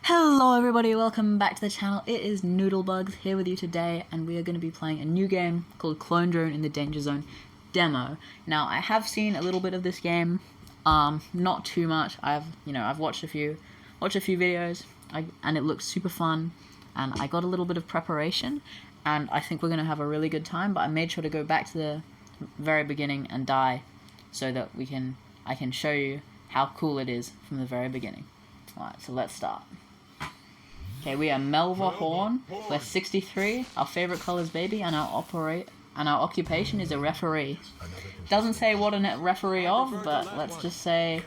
Hello everybody, welcome back to the channel. It is Noodlebugs here with you today, and we are going to be playing a new game called Clone Drone in the Danger Zone demo. Now, I have seen a little bit of this game, not too much. I've watched a few videos, and it looks super fun, and I got a little bit of preparation, and I think we're going to have a really good time, but I made sure to go back to the very beginning and die so that I can show you how cool it is from the very beginning. Alright, so let's start. Okay, we are Melva Horn. We're 63. Our favorite color is baby, and our occupation is a referee. Doesn't say what a referee of, but let's just say,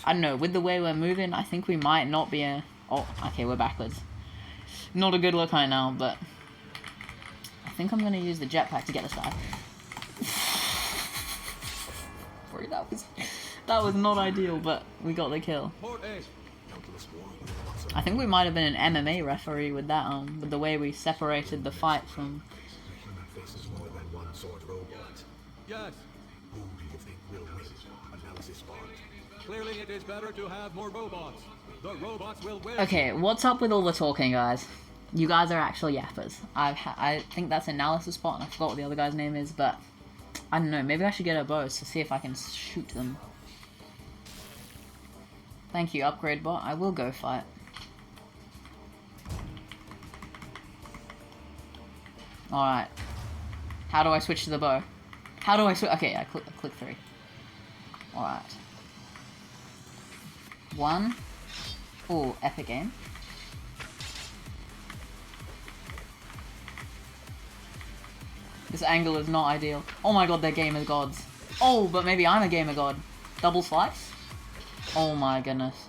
I don't know. With the way we're moving, I think we might not be a. Oh, okay, we're backwards. Not a good look right now, but I think I'm gonna use the jetpack to get us out. Sorry, that was not ideal, but we got the kill. I think we might have been an MMA referee with that, with the way we separated the fight from. Yes. Who do you think will win? Analysis bond. Clearly, it is better to have more robots. The robots will win. Okay, what's up with all the talking, guys? You guys are actual yappers. I think that's Analysis Bot, and I forgot what the other guy's name is, but I don't know. Maybe I should get a bow to see if I can shoot them. Thank you, Upgrade Bot. I will go fight. Alright. How do I switch to the bow? How do I switch? Okay, I click 3. Alright. 1. Ooh, epic game. This angle is not ideal. Oh my god, they're gamer gods. Oh, but maybe I'm a gamer god. Double slice? Oh my goodness.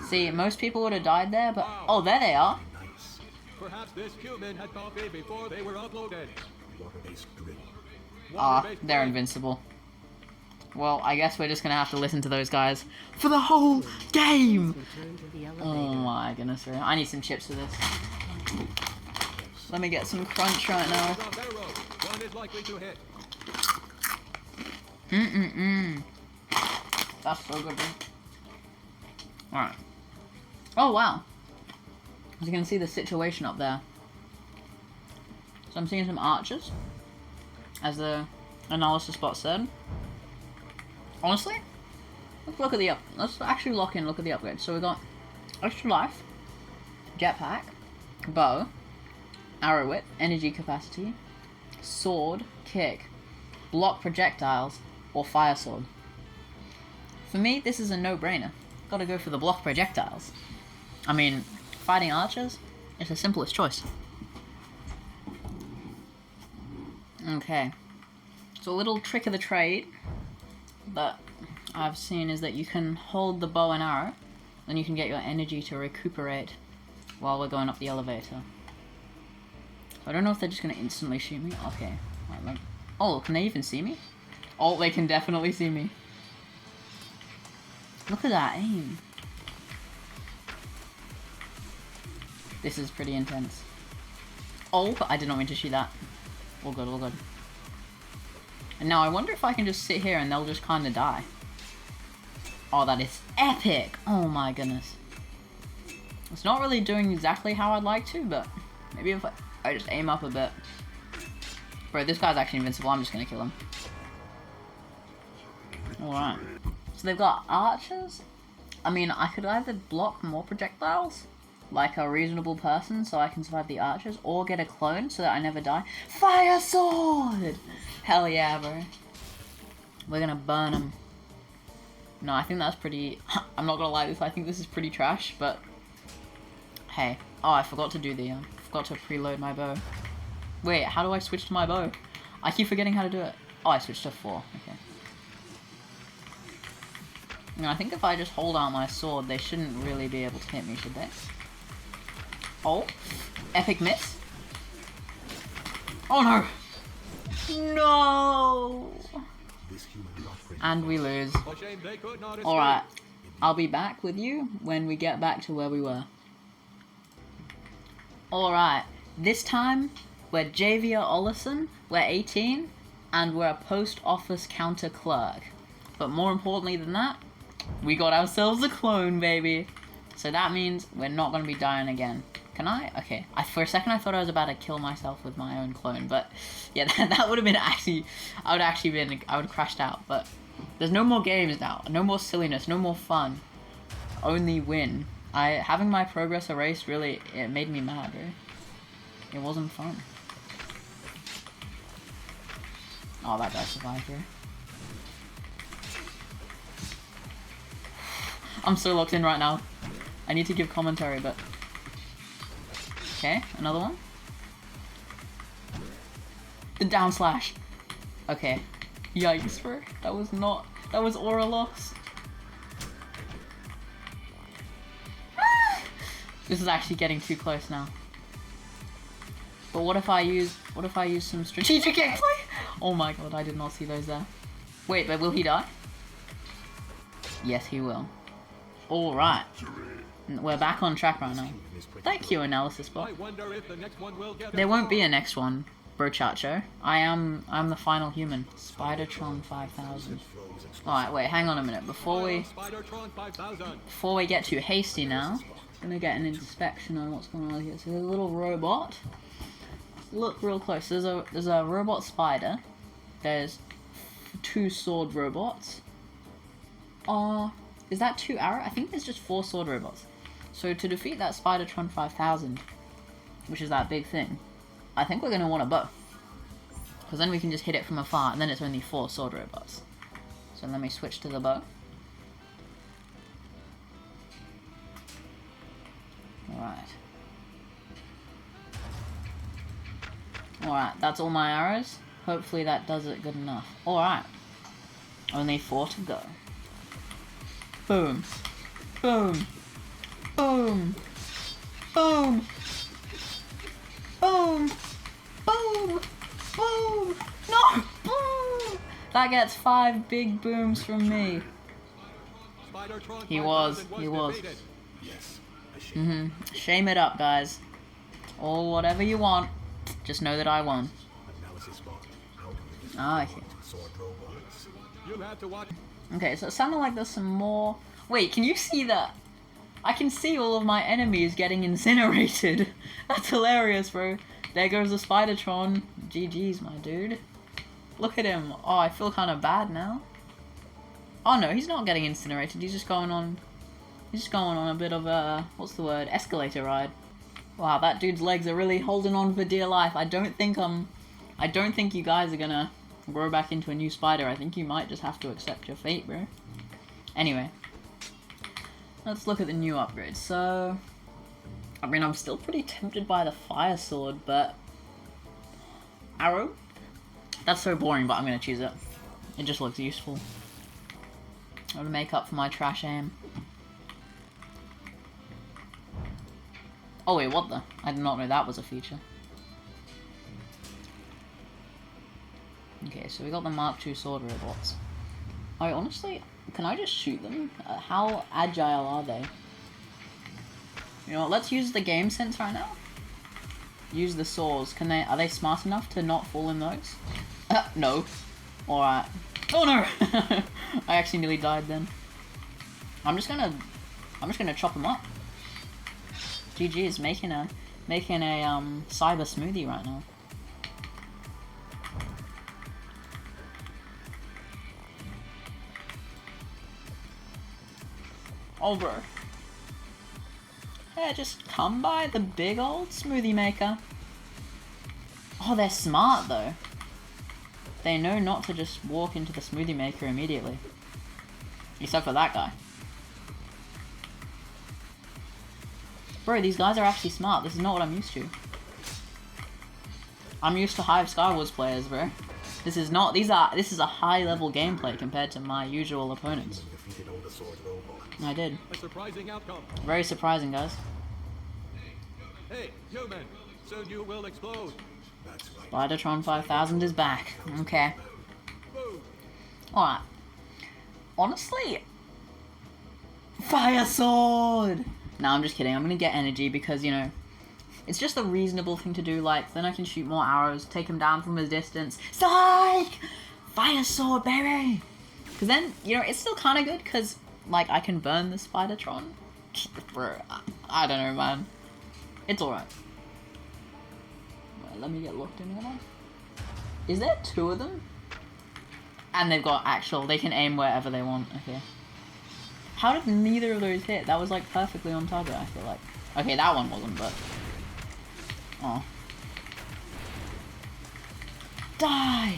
See, most people would have died there, but... Oh, there they are. Perhaps this human had coffee before they were uploaded. Ah, they're invincible. Well, I guess we're just gonna have to listen to those guys for the whole game! Oh my goodness, I need some chips for this. Let me get some crunch right now. One is likely to hit. That's so good, dude. Alright. Oh, wow. As you can see the situation up there. So I'm seeing some archers, as the Analysis Bot said. Honestly, let's actually look at the upgrades. So we got extra life, jetpack, bow, arrow width, energy capacity, sword, kick, block projectiles, or fire sword. For me, this is a no-brainer. Gotta go for the block projectiles. I mean, fighting archers is the simplest choice. Okay. So a little trick of the trade that I've seen is that you can hold the bow and arrow, then you can get your energy to recuperate while we're going up the elevator. I don't know if they're just gonna instantly shoot me. Okay. Oh, can they even see me? Oh, they can definitely see me. Look at that aim. This is pretty intense. Oh, but I did not mean to shoot that. All good, all good. And now I wonder if I can just sit here and they'll just kind of die. Oh, that is epic! Oh my goodness. It's not really doing exactly how I'd like to, but maybe if I just aim up a bit. Bro, this guy's actually invincible. I'm just gonna kill him. Alright. So they've got archers. I mean, I could either block more projectiles, like a reasonable person, so I can survive the archers, or get a clone so that I never die. Fire sword! Hell yeah, bro. We're gonna burn them. No, I think that's pretty... I'm not gonna lie, I think this is pretty trash, but... Hey. Oh, I forgot to do the... forgot to preload my bow. Wait, how do I switch to my bow? I keep forgetting how to do it. Oh, I switched to 4. Okay. No, I think if I just hold out my sword, they shouldn't really be able to hit me, should they? Oh, epic miss. Oh no! No! And we lose. Alright, I'll be back with you when we get back to where we were. Alright, this time we're Javier Ollison, we're 18, and we're a post office counter clerk. But more importantly than that, we got ourselves a clone, baby. So that means we're not going to be dying again. Can I? Okay. For a second I thought I was about to kill myself with my own clone, but yeah, that would have been actually, I would have crashed out, but there's no more games now. No more silliness, no more fun. Only win. Having my progress erased really, it made me mad, right? It wasn't fun. Oh, that guy survived, right? I'm so locked in right now. I need to give commentary, but... Okay, another one. The down slash. Okay. Yikes, bro. That was aura loss. This is actually getting too close now. But what if I use some strategic gameplay? Oh my god, I did not see those there. Wait, but will he die? Yes, he will. Alright. We're back on track right now. Thank you, Analysis Bot. There won't be a next one, Brochacho. I'm the final human. Spidertron 5000. Alright, wait, hang on a minute. Before we get too hasty now, I'm gonna get an inspection on what's going on here. So there's a little robot. Look real close. There's a robot spider. There's 2 sword robots. Is that 2 arrow? I think there's just 4 sword robots. So to defeat that Spidertron 5000, which is that big thing, I think we're going to want a bow. Because then we can just hit it from afar, and then it's only 4 sword robots. So let me switch to the bow. Alright. Alright, that's all my arrows. Hopefully that does it good enough. Alright. Only 4 to go. Boom. Boom. Boom. Boom. Boom. Boom. Boom. No! Boom! That gets 5 big booms from me. He was. Shame it up, guys. Or whatever you want. Just know that I won. Ah, okay. Okay, so it sounded like there's some more... Wait, can you see that? I can see all of my enemies getting incinerated. That's hilarious, bro. There goes the Spidertron. GG's, my dude. Look at him. Oh, I feel kind of bad now. Oh no, he's not getting incinerated. He's just going on a bit of a... What's the word? Escalator ride. Wow, that dude's legs are really holding on for dear life. I don't think you guys are gonna grow back into a new spider. I think you might just have to accept your fate, bro. Anyway, let's look at the new upgrades. So, I mean, I'm still pretty tempted by the fire sword, but arrow? That's so boring, but I'm gonna choose it. It just looks useful. I'm gonna make up for my trash aim. Oh wait, what the? I did not know that was a feature. Okay, so we got the Mark II sword robots. Oh, honestly, can I just shoot them? How agile are they? You know what, let's use the game sense right now. Use the saws. Are they smart enough to not fall in those? No. Alright. Oh no! I actually nearly died then. I'm just gonna chop them up. GG is making a cyber smoothie right now. Oh bro. Yeah, just come by the big old smoothie maker. Oh, they're smart though. They know not to just walk into the smoothie maker immediately. Except for that guy. Bro, these guys are actually smart. This is not what I'm used to. I'm used to Hive Skywars players, bro. This is not. This is a high level gameplay compared to my usual opponents. I did. A surprising outcome. Very surprising, guys. Hey, human! Soon you will explode. Spidertron 5000 is back. Okay. Alright. Honestly, fire sword! No, I'm just kidding. I'm gonna get energy because, you know, it's just a reasonable thing to do. Like, then I can shoot more arrows, take him down from his distance. Psych! Fire sword, baby! Because then, you know, it's still kind of good because, like, I can burn the Spidertron. Bro, I don't know, man. It's alright. Let me get locked in here. Is there 2 of them? And they've got actual, they can aim wherever they want. Okay. How did neither of those hit? That was like perfectly on target, I feel like. Okay, that one wasn't, but... Oh. Die!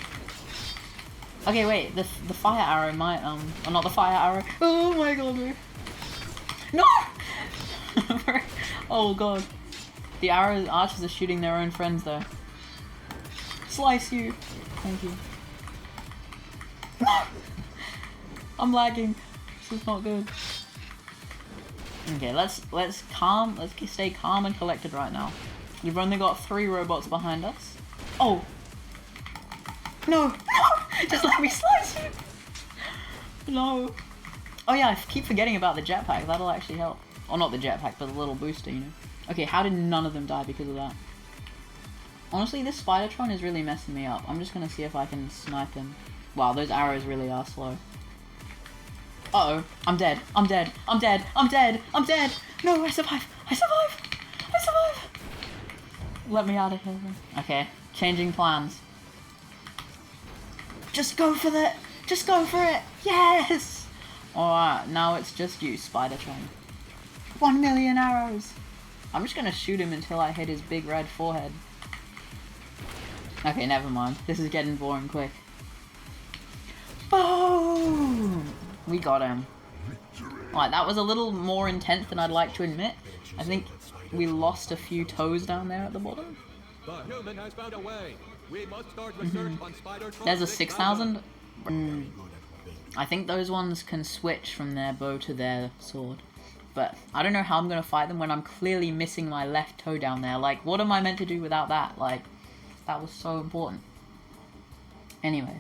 Okay, wait, the fire arrow might, or not the fire arrow. Oh my god, no! No! Oh god. The archers are shooting their own friends though. Slice you! Thank you. No! I'm lagging. This is not good. Okay, let's stay calm and collected right now. We've only got 3 robots behind us. Oh! No! No! Just let me slice you! No. Oh yeah, I keep forgetting about the jetpack. That'll actually help. Or not the jetpack, but the little booster, you know. Okay, how did none of them die because of that? Honestly, this Spidertron is really messing me up. I'm just gonna see if I can snipe him. Wow, those arrows really are slow. Uh-oh. I'm dead. I'm dead. I'm dead. I'm dead. I'm dead. No, I survive. I survive. I survive. Let me out of here then. Okay, changing plans. Just go for that. Just go for it. Yes. Alright, now it's just you, Spidertron. 1 million arrows. I'm just gonna shoot him until I hit his big red forehead. Okay, never mind. This is getting boring quick. Boom! We got him. Alright, that was a little more intense than I'd like to admit. I think we lost a few toes down there at the bottom. The human has found a way. We must start research on Spidertron. There's a 6,000. I think those ones can switch from their bow to their sword. But I don't know how I'm going to fight them when I'm clearly missing my left toe down there. Like, what am I meant to do without that? Like, that was so important. Anyway.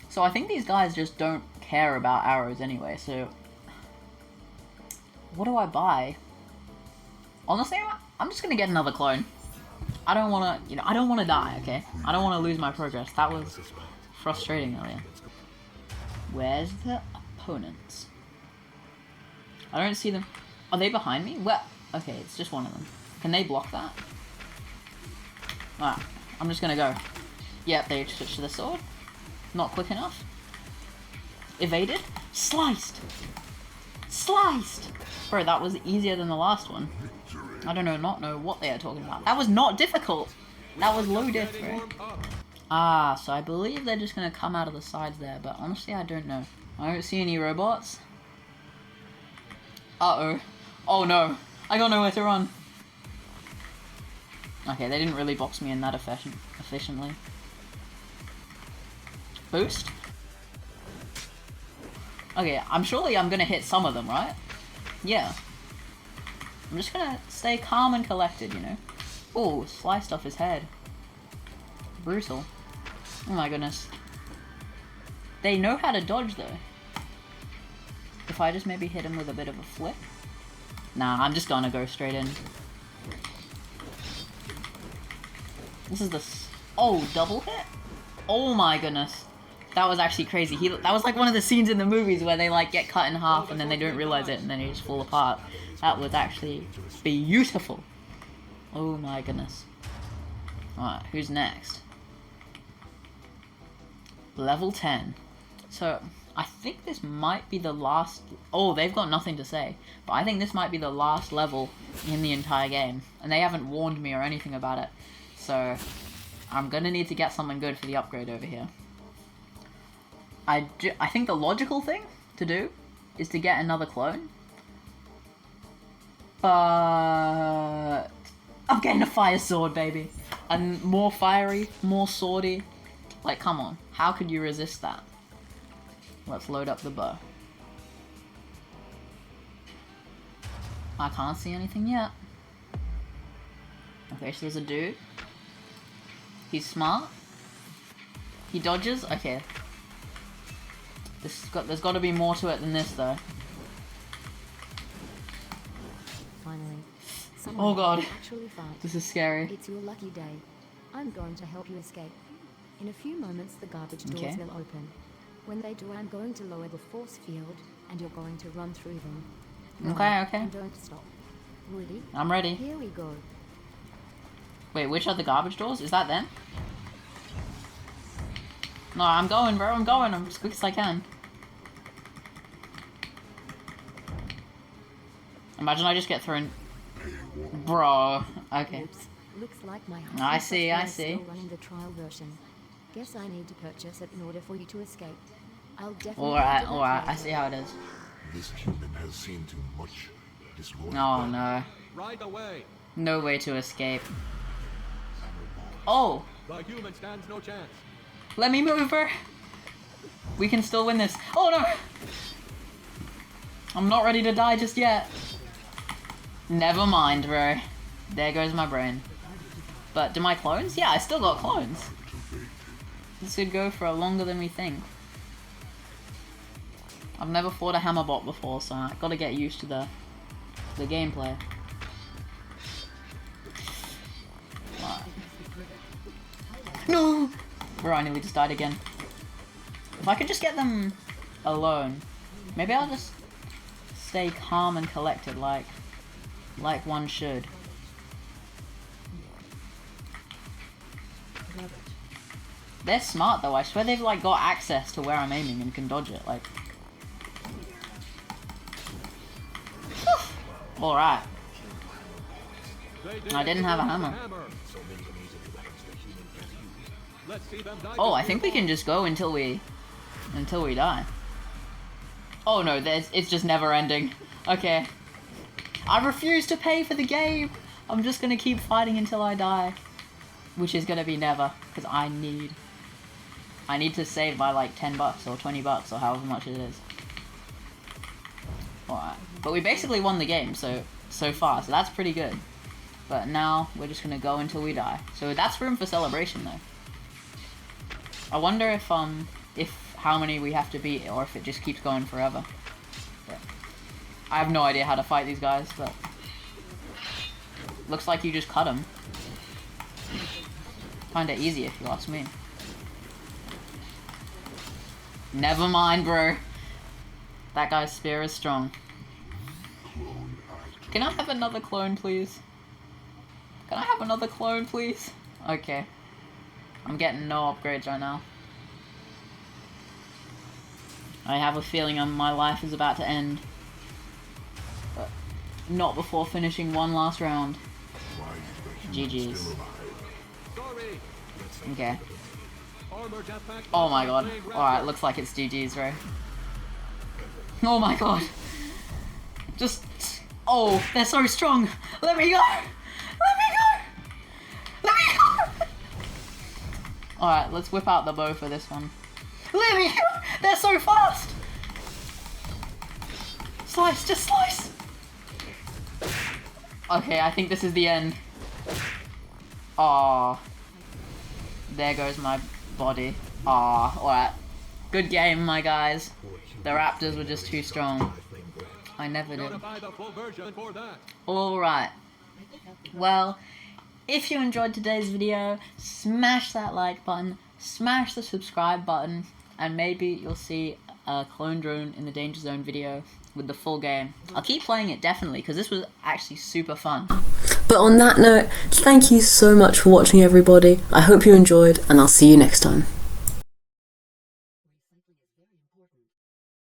So I think these guys just don't care about arrows anyway, so... What do I buy? Honestly, I'm just going to get another clone. I don't want to, you know, I don't want to die, okay? I don't want to lose my progress. That was frustrating earlier. Where's the opponents? I don't see them. Are they behind me? Well, okay, it's just one of them. Can they block that? Alright, I'm just gonna go. Yep, they switched to the sword. Not quick enough. Evaded. Sliced! Sliced! Bro, that was easier than the last one. I don't know what they are talking about. That was not difficult! That was low diff, bro. Ah, so I believe they're just gonna come out of the sides there, but honestly I don't know. I don't see any robots. Uh-oh. Oh no. I got nowhere to run. Okay, they didn't really box me in that efficiently. Boost? Okay, I'm gonna hit some of them, right? Yeah. I'm just gonna stay calm and collected, you know? Ooh, sliced off his head. Brutal. Oh my goodness. They know how to dodge though. If I just maybe hit him with a bit of a flip. Nah, I'm just gonna go straight in. This is the... Oh, double hit? Oh my goodness. That was actually crazy. That was like one of the scenes in the movies where they like get cut in half and then they don't realize it and then they just fall apart. That was actually beautiful. Oh my goodness. Alright, who's next? Level 10. So, I think this might be the last... Oh, they've got nothing to say. But I think this might be the last level in the entire game. And they haven't warned me or anything about it. So, I'm gonna need to get something good for the upgrade over here. I think the logical thing to do is to get another clone. But... I'm getting a fire sword, baby. And more fiery, more swordy. Like, come on. How could you resist that? Let's load up the bow. I can't see anything yet. Okay, so there's a dude. He's smart. He dodges? Okay. There's got to be more to it than this, though. Finally. Oh god. Actually fight. This is scary. It's your lucky day. I'm going to help you escape. In a few moments, the garbage doors Okay. will open. When they do, I'm going to lower the force field, and you're going to run through them. Okay, okay. And don't stop. Ready? I'm ready. Here we go. Wait, which are the garbage doors? Is that them? No, I'm going, bro. I'm going. I'm as quick as I can. Imagine I just get thrown. Bro. Okay. Oops. Looks like my I see, I software is see. still running the trial version. Guess I need to purchase it in order for you to escape. I'll definitely Alright, do that alright. I later. see how it is. This human has seen too much. Disloyal. Oh no. Right away. No way to escape. Oh! The human stands no chance. Let me move, bro. We can still win this. Oh no! I'm not ready to die just yet. Never mind, bro. There goes my brain. But do my clones? Yeah, I still got clones. This could go for longer than we think. I've never fought a hammerbot before, so I gotta get used to the gameplay. Right. No! Bro, I nearly just died again. If I could just get them alone, maybe I'll just stay calm and collected like one should. They're smart though, I swear they've like got access to where I'm aiming and can dodge it, like. Alright. I didn't have a hammer. Let's see them die. Oh, I think we can just go until we die. Oh no, it's just never ending. Okay. I refuse to pay for the game. I'm just gonna keep fighting until I die. Which is gonna be never, because I need to save by like 10 bucks or 20 bucks or however much it is. Alright. But we basically won the game so far, so that's pretty good. But now we're just gonna go until we die. So that's room for celebration though. I wonder if how many we have to beat or if it just keeps going forever. But I have no idea how to fight these guys, but looks like you just cut them. Kinda easy if you ask me. Never mind, bro. That guy's spear is strong. Can I have another clone, please? Can I have another clone, please? Okay. I'm getting no upgrades right now. I have a feeling my life is about to end. But not before finishing one last round. GG's. Sorry. Okay. Armor jetpack. Oh my god. Alright, looks like it's GG's, bro. Oh my god. Just... Oh, they're so strong. Let me go. Let me go. Let me go. Alright, let's whip out the bow for this one. Let me go. They're so fast. Slice, just slice. Okay, I think this is the end. Aww. There goes my body. Aww, alright. Good game, my guys. The raptors were just too strong. I never did. Buy the full version for that. Alright. Well, if you enjoyed today's video, smash that like button, smash the subscribe button, and maybe you'll see a clone drone in the Danger Zone video with the full game. I'll keep playing it definitely, because this was actually super fun. But on that note, thank you so much for watching everybody. I hope you enjoyed, and I'll see you next time.